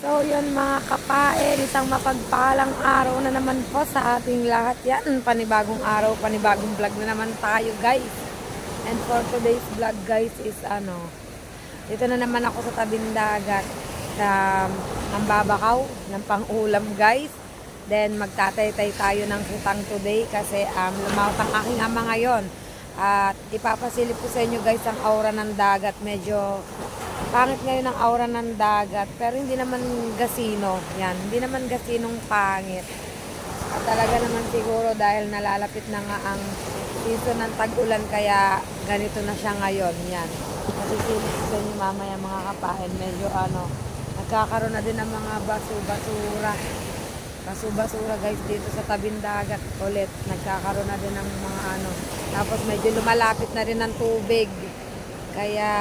So yun mga kapain, isang mapagpalang araw na naman po sa ating lahat. Yan, panibagong araw, panibagong vlog na naman tayo guys. And for today's vlog guys is dito na naman ako sa tabing dagat ng babakaw, ng pang-ulam guys. Then magtataytay tayo ng hutang today kasi lumawat ang aking ama ngayon. At ipapasilip ko sa inyo guys ang aura ng dagat. Medyo pangit ngayon ang aura ng dagat, pero hindi naman gasino. Yan, hindi naman gasinong pangit. At talaga naman siguro dahil nalalapit na nga ang season ng tag-ulan, kaya ganito na siya ngayon. Yan, masisilip ko sa inyo mamaya mga kapain. Medyo nagkakaroon na din ng mga basura guys dito sa tabing dagat ulit. Nagkakaroon na din ng mga tapos medyo lumalapit na rin ng tubig, kaya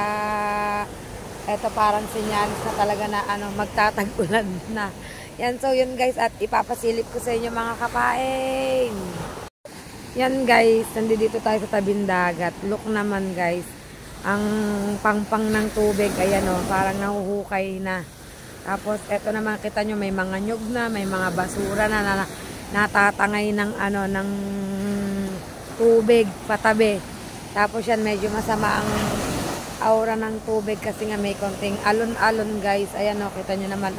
eto parang sinyalis na talaga na magtatag-ulan na. Yan, so yun guys, at ipapasilip ko sa inyo mga kapain. Yan guys, nandito tayo sa tabing dagat. Look naman guys, ang pangpang ng tubig, ayan parang nahuhukay na. Tapos eto naman, kita nyo may mga nyug na, may mga basura na natatangay ng ng tubig patabi. Tapos yan, medyo masama ang aura ng tubig kasi nga may konting alon-alon guys. Ayan kita nyo naman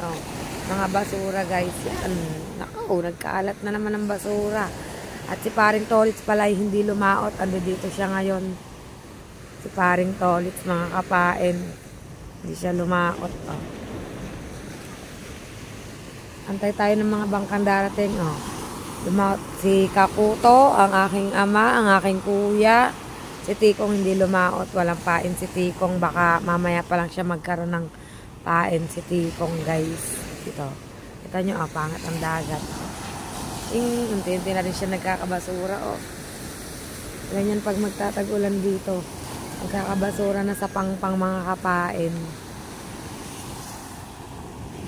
mga basura guys. Yan, nagkaalat na naman ang basura. At si Paring Tolits pala hindi lumaot, ando dito siya ngayon. Si Paring Tolits mga kapain, hindi siya lumaot. Antay tayo ng mga bangkang darating. Lumaot si Kakuto, ang aking ama, ang aking kuya. Si Tikong hindi lumaot, walang pain si Tikong. Baka mamaya pa lang siya magkaroon ng pain si Tikong guys. Ito, kita nyo pangat ang dagat. Unti-unti na rin siya nagkakabasura. Ganyan pag magtatag-ulan dito, magkakabasura na sa pangpang mga kapain.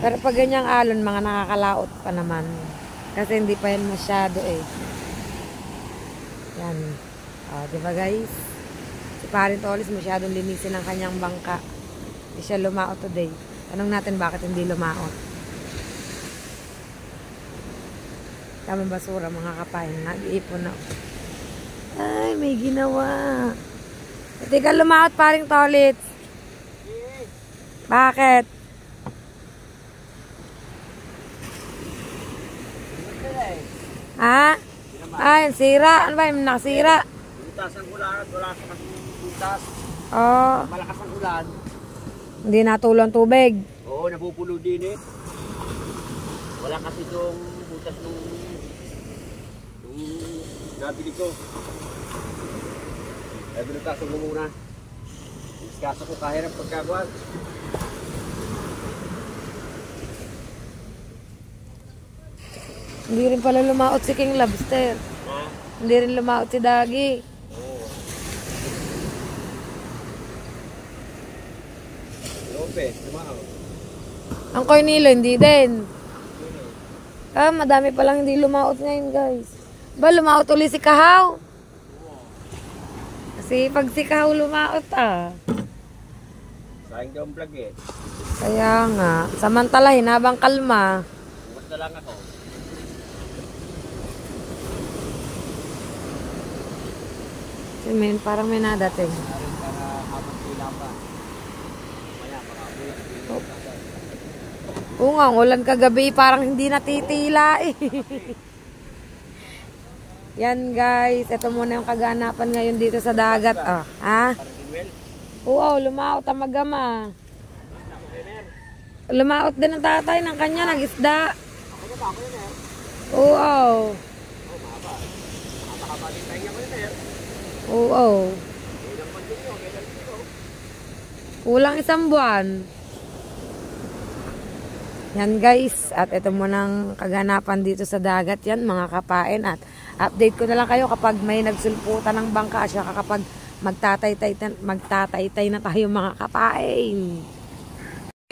Pero pag ganyang alon, mga nakakalaot pa naman. Kasi hindi pa yan masyado Yan. Diba guys? Si Paring Tolits masyadong linisin ang kanyang bangka. Hindi siya lumaot today. Tanong natin bakit hindi lumaot. Tamang basura mga kapain. Nag-iipon na. Ay, may ginawa. Hindi ka lumaot, Paring Tolits. Bakit? Ay, sira. Ano ba yung nakasira? Butas ang ulan, wala ka kasing butas. Malakas ang ulan. Hindi natulong tubig. Oo, napupulo din Wala kasi itong butas nung nabili ko. Kaya binutasan mo muna. Iskasa ko kahirap pagkagawa. Hindi rin pala lumaot si King Lobster. Hindi rin lumaot si Dagi. Lope, lumaot. Ang Cornilo, hindi din. Madami palang hindi lumaot ngayon guys. Ba, lumaot ulit si Kahaw? Kasi pag si Kahaw lumaot Sayang daw ang vlog Kaya nga, samantalahin habang kalma. Basta lang ako. Parang may nadating. Oo nga, ulan kagabi, parang hindi natitila Yan guys, ito muna yung kaganapan ngayon dito sa dagat. Oo, lumaot ang magama. Lumaot din ang tatay ng kanya, nag-isda. Oo. Oo. Kulang isang buwan. Yan guys. At ito munang kaganapan dito sa dagat yan mga kapain. At update ko na lang kayo kapag may nagsulputan ng bangka. At saka kapag magtataytay na tayo mga kapain.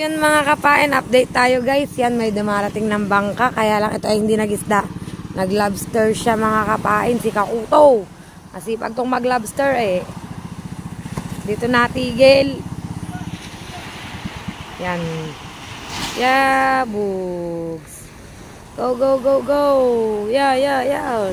Yan mga kapain. Update tayo guys. Yan, may dumarating ng bangka. Kaya lang ito ay hindi nag-isda. Nag-lobster siya mga kapain. Si Kakuto. Kasi pag itong mag-lobster dito natigil. Yan. Yeah, bugs. Go, go, go, go. Yeah, yeah, yeah.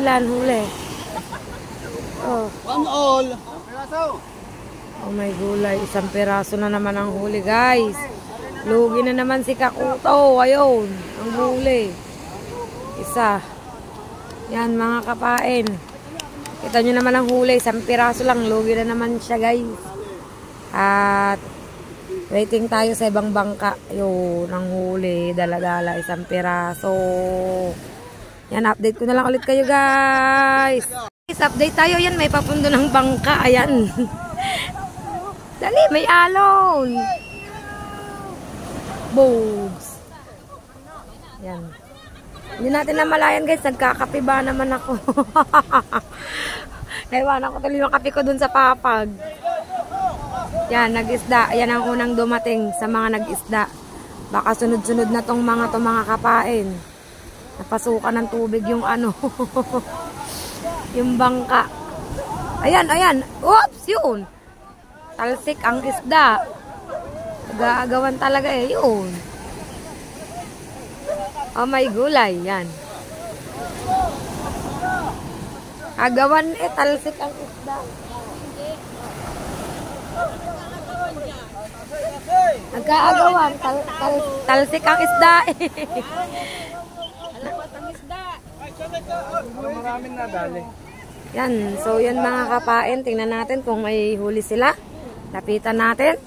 Ulan, huli. Oh. One all. Oh my gulay, isang piraso na naman ang huli, guys. Lugi na naman si Kakuto. Ayun, ang huli. Isa. Yan, mga kapain. Kita nyo naman ang huli, isang piraso lang. Lugi na naman siya, guys. At waiting tayo sa ibang bangka. Yun, ang huli. Dala-dala, isang piraso. Yan, update ko na lang ulit kayo, guys. Update tayo. Yan, may papundo ng bangka. Ayan. Dali, may alon. Bogs. Yan. Hindi natin namalayan, guys. Nagkakapiba naman ako. Naiwanan ko tuloy yung kape ko dun sa papag. Yan, nag-isda. Yan ang unang dumating sa mga nag-isda. Baka sunod-sunod na tong mga kapain. Napasukan ng tubig yung ano. Yung bangka. Ayan, ayan. Oops, yun. Talsik ang isda. Nag-aagawan talaga eh. Yun. Oh, may gulay. Yan. Agawan eh. Talsik ang isda. Nag-aagawan. Talsik ang isda eh. Maraming nadali. Yan. So, yan mga kapain. Tingnan natin kung may huli sila. Lapitan natin.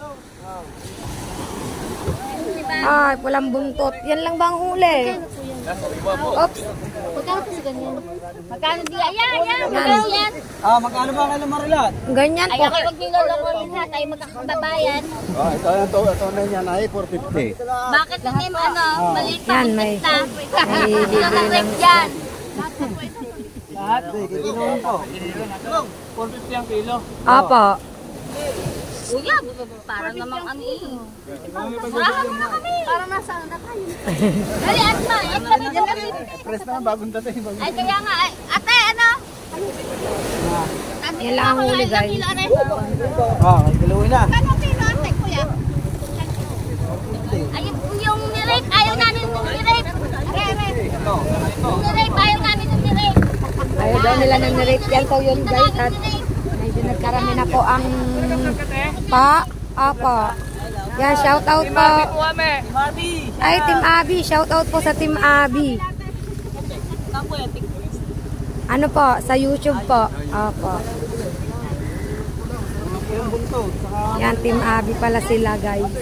Ay, pulang buntot. Yan lang bang huli? Oops. Magkano po si ganyan? Magkano di? Ayan. Magkano yan? Magkano ba kayo marilat? Ganyan Ay, po. okay, huwag niloloko yun ha. Tayo magkakababayan. Ito na yan ay 450. Bakit hindi mo maliit pa Yan, kung may testa? bibili ng Yan. Lahat? Kikinuhin po. 450 ang kilo. Opo. Kuya, parang namang ano eh. Murahan mo na kami. Parang nasa ano na tayo. Dali, Atma. Press na bagong dating. Ay, kaya nga. Ay, ate, ano? Yan lang ang huli, guys. Kiluhin na. Kano kilo, ate, kuya? Ay, yung nirape, ayaw namin yung nirape. Yung nirape, ayaw namin yung nirape. Ayaw daw nila ng nirate yan. So yun, guys. At medyo nagkarami na po ang Opo. Yan, shout out po. Ay, Team Abby. Shout out po sa Team Abby. Ano po? Sa YouTube po. Opo. Yan, Team Abby pala sila, guys.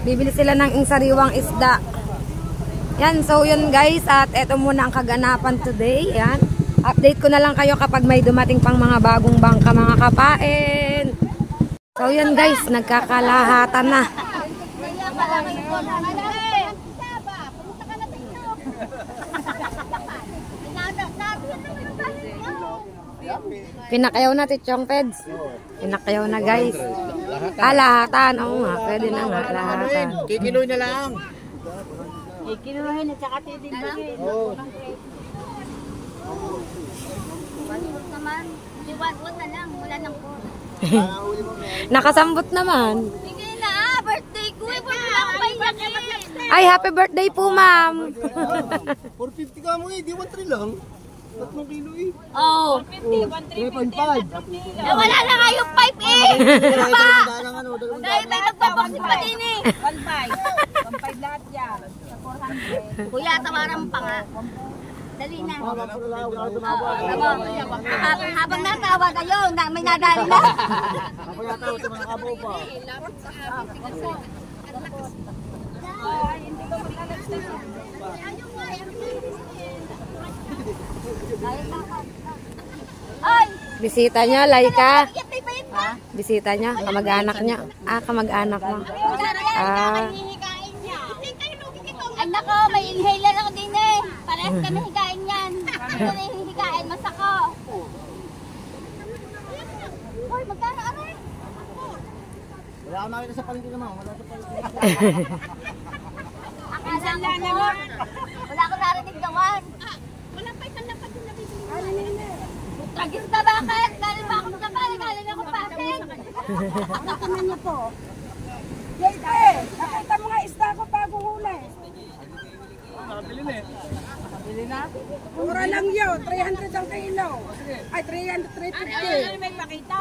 Bibili sila ng sariwang isda. Yan, so yun, guys. At eto muna ang kaganapan today. Yan. Update ko na lang kayo kapag may dumating pang mga bagong bangka, mga kapain. So yun, guys, nagkakalahatan na. Pinakayaw na, Tichong Peds. Pinakayaw na, guys. Lahatan. Oo nga, pwede na nga, lahatan. Kikiluhin na lang. Kikinuhin at saka titimbangin. Naman, wag na lang, wala nang po. Nakasambot naman. Sige na, birthday ko. Wala ko ba yakin? Ay, happy birthday po, ma'am. 450 ka mo eh, di 1.3 lang. 3 kilo eh. Oo. 3.5. Wala na nga yung 5 eh. Ano ba? Dahil may nagpapasin pa din eh. 1.5 lahat yan. Kuya, tawaran mo pa nga. Dali na. Habang natawa kayo, may nadali na. Ay! Bisita niya, Laika. Bakit may bayad na? Bisita niya, kamag-anak niya. Kamag-anak mo. Ay nako, may inhaler ako din eh. Parehas kami higain yan. Ito na yung higain, masako. Hoy, magkano aray? Wala akong nakita sa palengke naman. Wala sa palengke. Akala ko po. Wala akong narinig gawan. Wala pa isang lapat yung nabibili. Tragis na bakit? Galing ba akong kapal? Galing ako pating. Nakaman niyo po. Nakita mo nga isda ko bago huli. Nakabili na eh. Bili na? Mura lang yun. 300 ang kilo. Ay, 300, 350. May pakita.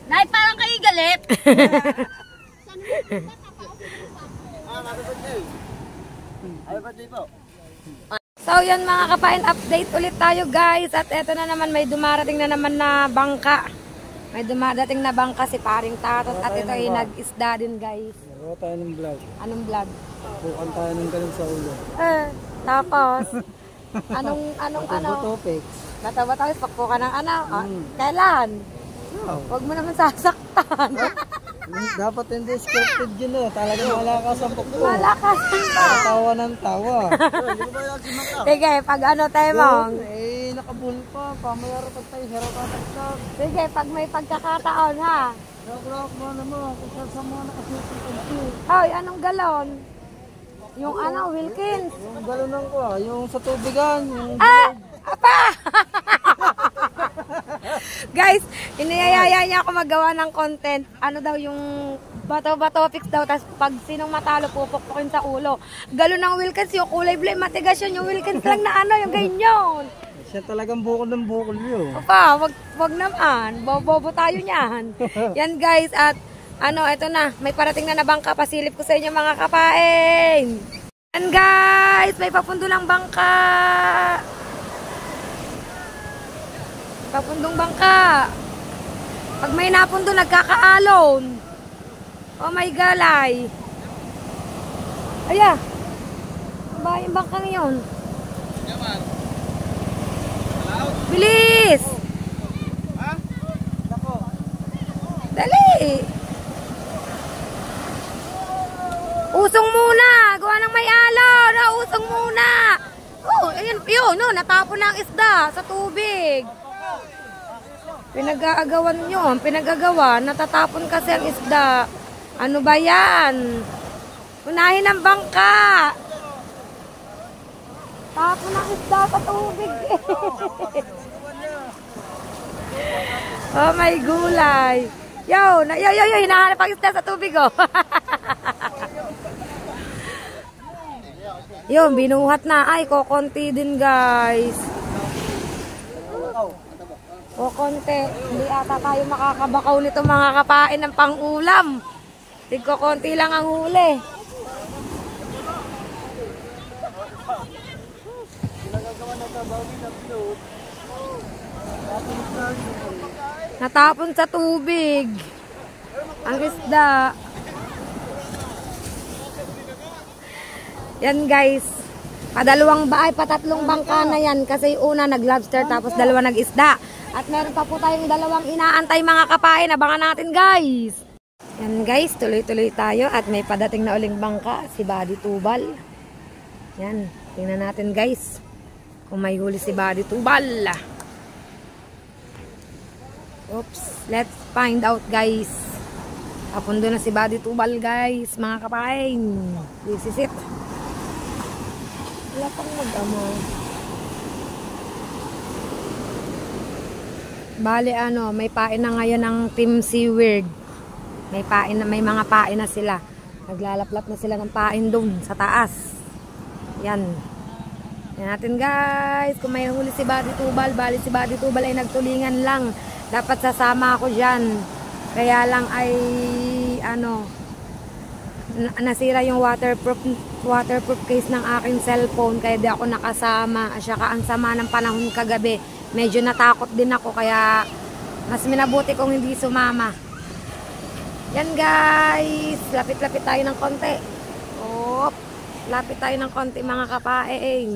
Nay, parang kayo galit. Happy birthday. Happy birthday po. So yan mga kapain, update ulit tayo guys. At eto na naman, may dumarating na naman na bangka. May dumadating na bangka si Paring Tatot. At ito ay nag-isda din guys. Nagawa tayo ng vlog. Anong vlog? Pukan tayo ng galing sa ulo. Tapos, anong Topics. Natawa tayo, pakpo ka ng kailan? Huwag mo naman sasaktan. Dapat hindi scripted yun Talagang malakas ang pukpo. Malakas pa. Tawa ng tawa. Sige, pag temong. Nakabul pa. Pamayara pag tayo. Hero ka tagtag. Sige, pag may pagkakataon ha. Rock mo naman. Kung sa mga nakasutin ko. Hoy, anong galon? Yung Wilkins. Yung galunan ko yung sa tubigan. Yung Apa! Guys, inayayaya niya ako magawa ng content. Ano daw yung bato-bato fix daw. Tapos pag sinong matalo, pupukpukin sa ulo. Galon ng Wilkins, yung kulay blue, matigas yun. Yung Wilkins lang na yung ganyan. siya talagang bukol ng bukol yun. Opa, wag naman. Bobo tayo niyan. Yan guys, at ito na. May parating na bangka. Pasilip ko sa inyo mga kapain. Yan guys, may papundo lang bangka. Papundong bangka. Pag may napundo, nagkakaalon. Oh my galay. Aya. Ba yung bangka ngayon? Bilis! Dali! Usong muna! Gawa ng may alon! Usong muna! Oh, ayun, yun, natapon na ang isda sa tubig. Pinag-aagawan nyo. Pinag-agawa. Natatapon kasi ang isda. Ano ba yan? Unahin ang bangka. Tapon ang isda sa tubig. Oh my gulay. Yo, hinahanap ang isda sa tubig oh. Yun, binuhat na. Ay, kokonti din guys. Kokonti. Hindi ata tayo makakabakaw nito mga kapain ng pang-ulam. Tigko-konti lang ang huli. Natapon sa tubig ang isda. Yan guys, patatlong bangka na yan kasi una nag-lobster tapos dalawa nag-isda. At meron pa po tayong dalawang inaantay mga kapain. Abangan natin guys. Yan guys, tuloy-tuloy tayo at may padating na uling bangka, si Buddy Tubal. Yan, tingnan natin guys kung may huli si Buddy Tubal. Oops, let's find out guys. Papundo na si Buddy Tubal guys, mga kapain. This is it. Wala pang mag-ama. Bale may pain na ngayon ng Team Seaweird. May mga pain na sila. Naglalaplap na sila ng pain doon sa taas. Yan. Yan natin guys. Kung may huli si Buddy Tubal, bali si Buddy Tubal ay nagtulingan lang. Dapat sasama ako dyan. Kaya lang ay nasira yung waterproof case ng aking cellphone. Kaya di ako nakasama. At saka ang sama ng panahon kagabi. Medyo natakot din ako. Kaya mas minabuti kong hindi sumama. Yan guys. Lapit-lapit tayo ng konti. Oh, lapit tayo ng konti mga kapaeng.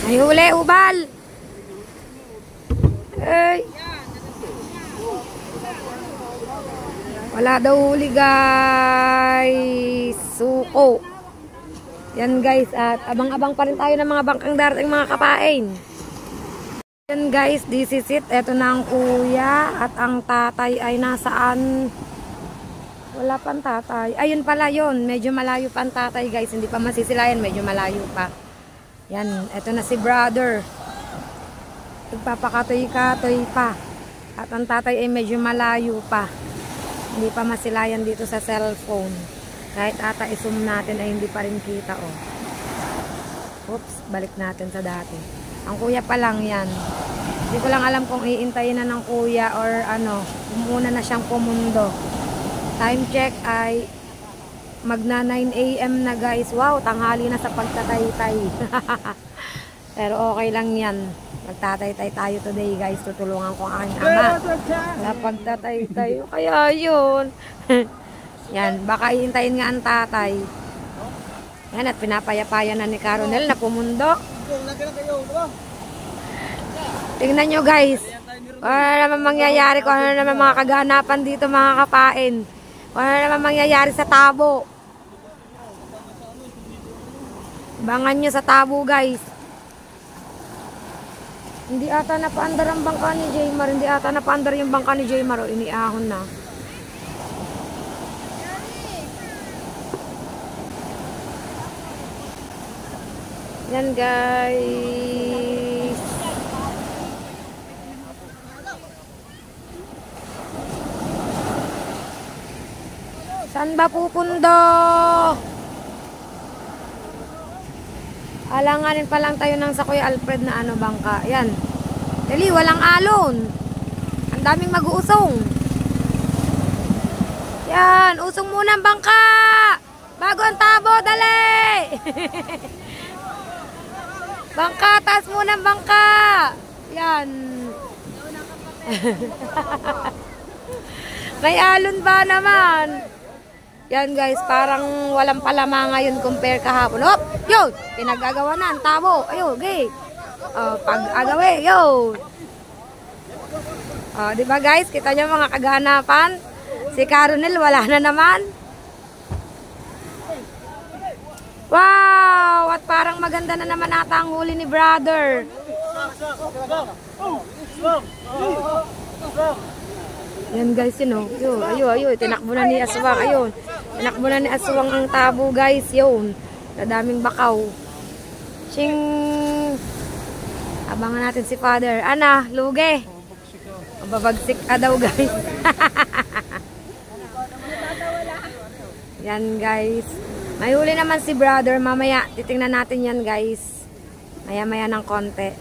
May huli, ubal. Ay. Wala daw huli, guys. Suko. Yan, guys. At abang-abang pa rin tayo ng mga bangkang darating mga kapain. Yan, guys. This is it. Ito na ang kuya. At ang tatay ay nasaan? Wala pang tatay. Ayun pala yun. Medyo malayo pa ang tatay, guys. Hindi pa masisilayan. Medyo malayo pa. Yan, eto na si brother. Nagpapakatoy-katoy pa. At ang tatay ay medyo malayo pa. Hindi pa masilayan dito sa cellphone. Kahit ata i-zoom natin ay hindi pa rin kita, oh. Oops, balik natin sa dati. Ang kuya pa lang yan. Hindi ko lang alam kung iintayin na ng kuya or ano, muna na siyang pumundo. Time check ay magna 9 AM na, guys. Wow, tanghali na sa pagtataytay. Pero okay lang yan. Magtataytay tayo today, guys. Tutulungan ko ang aking ama sa pagtataytay. Kaya yun. Yan, baka iintayin nga ang tatay. Yan, at pinapayapaya na ni Caronel na pumundo. Tingnan nyo, guys. Kung ano naman mangyayari, kung ano naman mga kaganapan dito, mga kapain. Kung ano naman mangyayari sa tabo. Bangan nyo sa tabo, guys. Hindi ata napaandar ang bangka ni Jaymar. Hindi ata napaandar yung bangka ni Jaymar. O, iniahon na. Yan, guys. Saan ba pupundo? Alanganin pa lang tayo ng sa Kuya Alfred na ano bangka. Yan. Dali, walang alon. Ang daming mag-uusong. Yan, usong muna ang bangka. Bago ang tabo, dali. Bangka, taas muna ang bangka. Yan. May alon ba naman? Yan, guys, parang walang palama ngayon compare kahapon. Hop, yun, pinagagawa na ang tabo. Ayun, okay. Pag-agawi, yun. Di ba, guys, kita nyo mga kaganapan? Si Caronel, wala na naman. Wow, at parang maganda na naman ata ang huli ni brother. Yan, guys, yun, ayun, tinakbo na ni Aswang, ayun. Tinakbo na ni Aswang ang tabo, guys, yun. Nadaming bakaw. Ching! Abangan natin si Father. Ana, luge. Babagsik daw, guys. Yan, guys. May huli naman si brother. Mamaya, titingnan natin yan, guys. Maya-maya ng konti.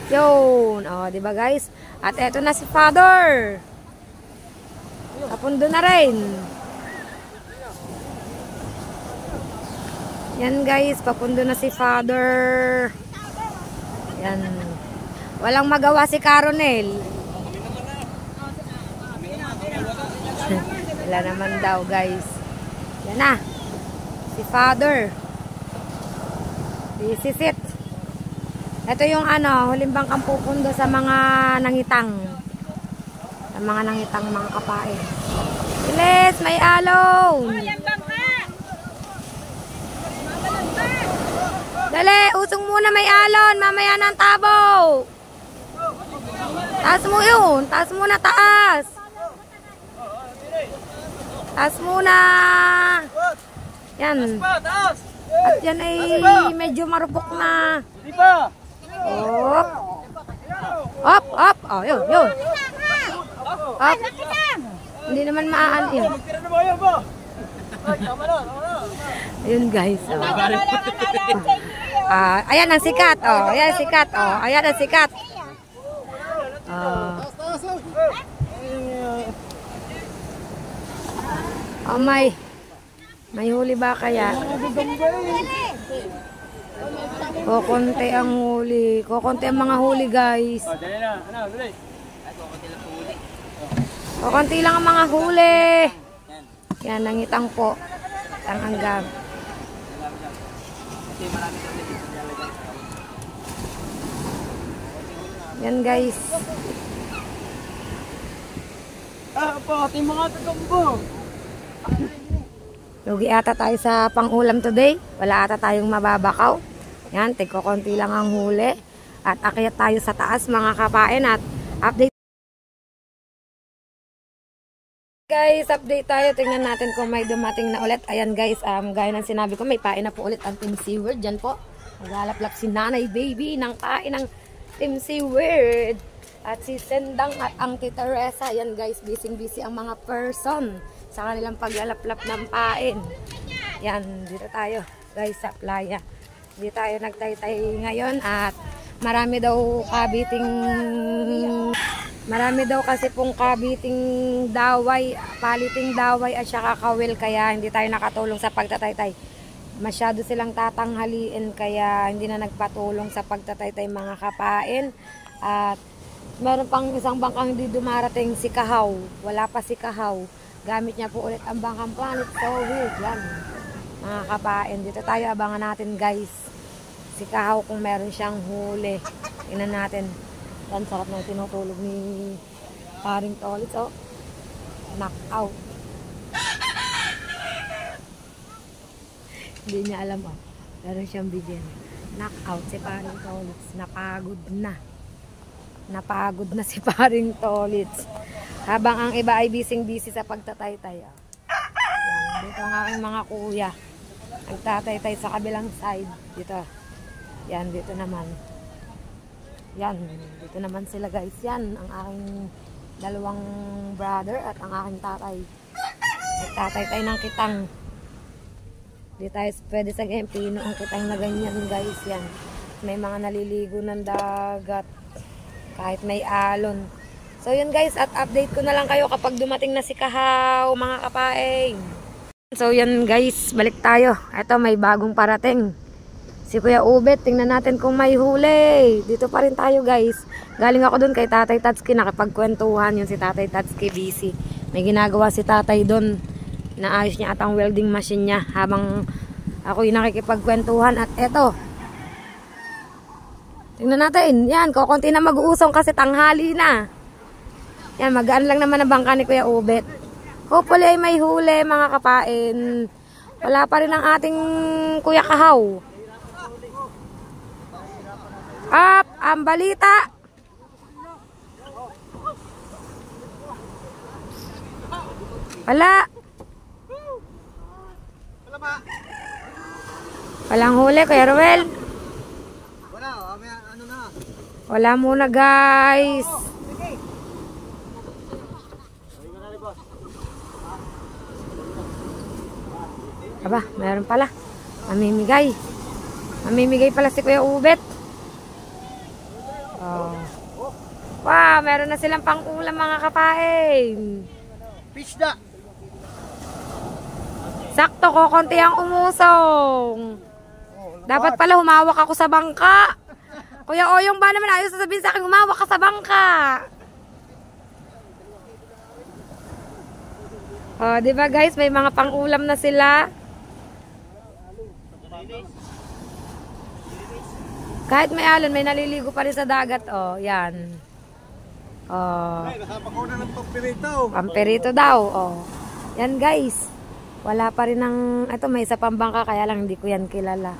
Yun. O, diba, guys? At eto na si Father. Kapundo na rin. Yan, guys, papundo na si Father. Yan. Walang magawa si Caronel. Wala naman daw, guys. Yan na. Si Father. This is it. Ito yung ano, huling bangkang pupundo sa mga nangitang. Sa mga nangitang mga kapain. Bilis, may alon. Dali, usong muna may alon. Mamaya ng tabo. Taas mo yun. Taas muna, taas. Taas muna. Yan. At yan ay medyo marupok na. Hop. Hop, hop. Oh, yun, yun. Hop. Hindi naman maaal yun. Ayun, guys. Oh. Ayan ang sikat. Oh, ayan ang sikat. Oh, ayan ang sikat. Oh, may huli ba kaya? Kokonti ang huli. Kokonti ang mga huli, guys. O, konti lang ang mga huli. Yan, nangitang po. Ang hanggang. Yan guys. Pati mga tagambo. Lugi ata tayo sa pang-ulam today. Wala ata tayong mababakaw. Yan, tigko konti lang ang huli. At akyat tayo sa taas mga kapain at update. Guys, update tayo. Tingnan natin kung may dumating na ulit. Ayan guys, gaya ng sinabi ko, may pain na po ulit ang Team Seaward. Diyan po, naglalaplap si Nanay Baby ng pain ng Team Seaward. At si Sendang at ang Tita Teresa. Ayan guys, busy ang mga person sa kanilang paglalaplap ng pain. Yan, dito tayo guys sa playa. Dito tayo nagtaytay ngayon at marami daw kasi pong kabiting daway, paliting daway at saka kawil, kaya hindi tayo nakatulong sa pagtataytay. Masyado silang tatanghaliin kaya hindi na nagpatulong sa pagtataytay mga kapain. At meron pang isang bangkang hindi dumarating, si Kahaw. Wala pa si Kahaw. Gamit niya po ulit ang bangkang Planet Solid. Yan mga kapain. Dito tayo, abangan natin guys. Si Kahaw kung meron siyang huli. Tingnan natin. Yan, sarap na tinutulog ni paring Tolits, oh. Knock out. Hindi niya alam, oh. Meron siyang bigyan. Knock out si paring Tolits. Napagod na. Napagod na si paring Tolits. Habang ang iba ay busy sa pagtataytay, oh. Yan, dito ang aking mga kuya. Nagtataytay sa kabilang side. Dito. Yan, dito naman. Yan, dito naman sila guys. Yan, ang aking dalawang brother at ang aking tatay. Nagtatay-tay ng kitang. Di tayo pwede sa pino ang kitang na ganyan guys. Yan, may mga naliligo ng dagat. Kahit may alon. So yun guys, at update ko na lang kayo kapag dumating na si Kahaw, mga kapaing. So yan guys, balik tayo. Ito, may bagong parating. Si Kuya Ubet, tingnan natin kung may huli. Dito pa rin tayo guys. Galing ako dun kay Tatay Tatski, nakipagkwentuhan yun si Tatay Tatski, busy. May ginagawa si Tatay dun. Inaayos niya at ang welding machine niya habang ako yung nakikipagkwentuhan. At eto, tingnan natin. Yan, kukunti na mag-uusong kasi tanghali na. Yan, magaan lang naman ang bangka ni Kuya Ubet. Hopefully ay may huli mga kapain. Wala pa rin ang ating Kuya Kahaw. Up, ang balita. Wala. Walang huli, Kuya Ruel. Wala, ano na. Wala muna guys. Aba, meron pala. Mamimigay. Mamimigay pala si Kuya Ubet. Oh. Wow, meron na silang pang-ulam mga kapain. Pisda. Sakto ko, konti ang umusong. Dapat pala humawak ako sa bangka. Kuya Oyong ba naman ayos sasabihin sa akin, humawak ka sa bangka. Oh, di ba guys, may mga pang-ulam na sila. Kahit may alon, may naliligo pa rin sa dagat, oh. Yan. Oh. Ay, nakapakaw na ng pampirito. Pampirito daw, oh. Yan guys. Wala pa rin ng, ito may isa pang bangka, kaya lang hindi ko yan kilala.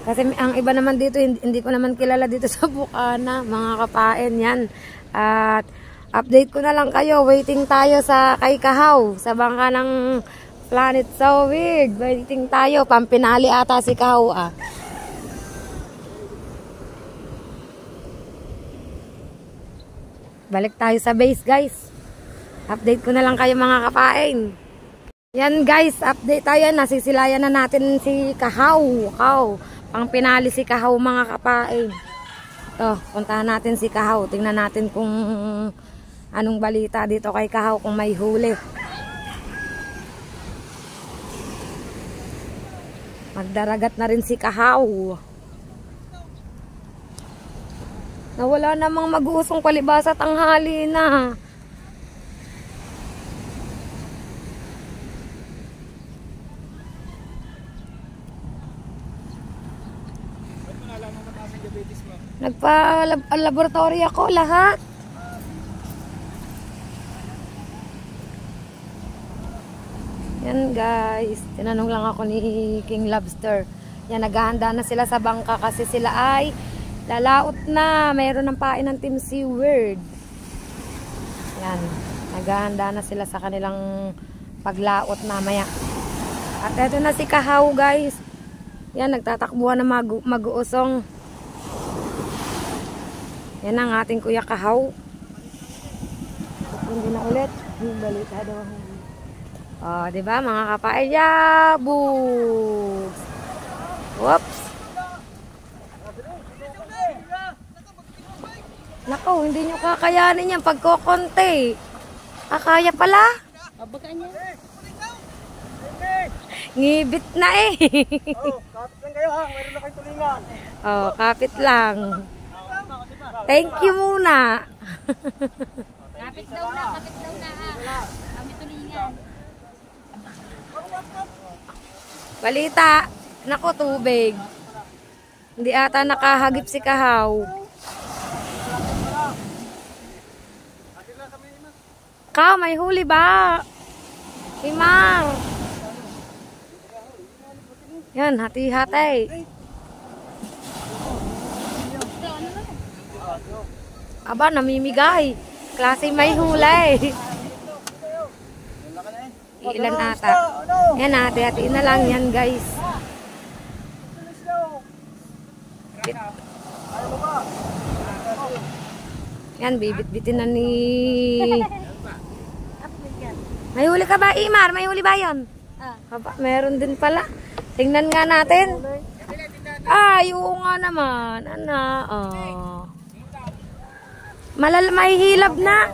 Kasi ang iba naman dito, hindi ko naman kilala dito sa Bukana, mga kapain, yan. At update ko na lang kayo, waiting tayo sa kay Kahaw, sa bangka ng Planet Solid. Waiting tayo, pampinali ata si Kahaw, ah. Balik tayo sa base guys. Update ko na lang kayo mga kapain. Yan guys, update tayo. Nasisilayan na natin si Kahaw. Pang pinali si Kahaw mga kapain. Ito, puntahan natin si Kahaw. Tingnan natin kung anong balita dito kay Kahaw, kung may huli. Magdaragat na rin si Kahaw. Nawala namang mag-uusong palibasa, tanghali na. Nagpa-laboratory ako lahat. Yan guys, tinanong lang ako ni King Lobster. Yan, naghahanda na sila sa bangka kasi sila ay lalaot na. Mayroon ng pain ng Team SeaWorld. Yan, naghahanda na sila sa kanilang paglaot mamaya. At eto na si Kahaw guys. Yan, nagtatakbuhan na mag-uusong. Yan ang ating Kuya Kahaw. Hindi na ulit. Yung balita daw. Oh, di ba mga kapain? Yabugs! Whoops! Nako, hindi nyo kakayanin yan pagkokonti. Kaya pala? Ngibit na eh. Oh, kapit lang kayo ha. Mayroon na kayong tulingan. Oh, kapit lang. Thank you muna. Kapit daw na ha. Kami tulingan. Balita. Nako, tubig. Hindi ata nakahagip si Kahaw. Kaw, may huli ba? Himang. Yan, hati-hati. Aba, namimigay. Klase may huli. Ilan ata. Yan, hati-hati na lang yan, guys. Yan, bibit-bitin na ni... May huli ka ba, Imar? May huli ba yun? Aba, meron din pala. Tingnan nga natin. Ay, oo nga naman. Ano? Oh. May hilab na.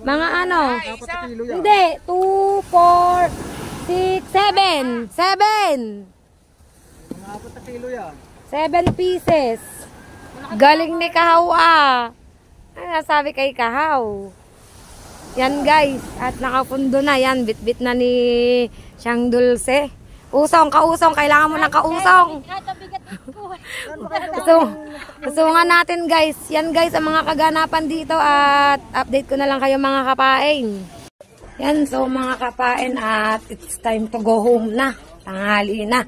Mga ano? Hindi. 2, 4, 6, 7. 7. Mga 4 na kilo yan. 7 pieces. Galing ni Kahaw ah. Ano nasabi kay Kahaw? Yan guys. At nakapundo na yan. Bit-bit na ni Siyang Dulce. Usong, kausong. Kailangan mo ng kausong. Usungan natin guys. Yan guys ang mga kaganapan dito. At update ko na lang kayo mga kapain. Yan, so mga kapain. At it's time to go home na. Tanghali na.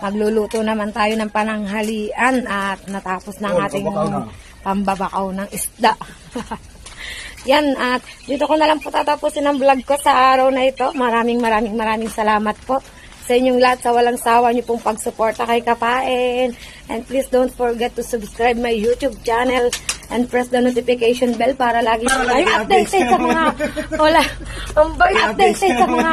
Magluluto naman tayo ng pananghalian. At natapos na ang ating pambabakaw ng isda. Yan, at dito ko na lang po tatapusin ang vlog ko sa araw na ito. Maraming salamat po sa inyong lahat sa walang sawa niyo pong pagsuporta kay Kapain. And please don't forget to subscribe my YouTube channel and press the notification bell para lagi po kayo updated sa mga updated sa mga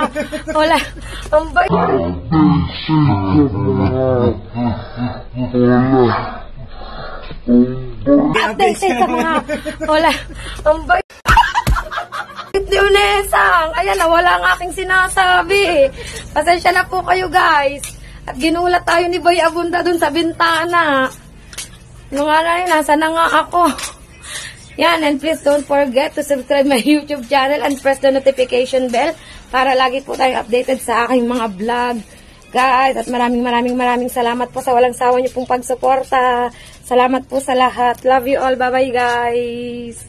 Unesang, ayan na, wala ang aking sinasabi. Pasensya na po kayo guys. At ginulat tayo ni Boy Abunda dun sa bintana. Nung aray, nasa na nga ako. Yan, and please don't forget to subscribe my YouTube channel and press the notification bell para lagi po tayong updated sa aking mga vlog. Guys, at maraming salamat po sa walang sawa niyo pong pagsuporta. Salamat po sa lahat. Love you all. Bye-bye guys.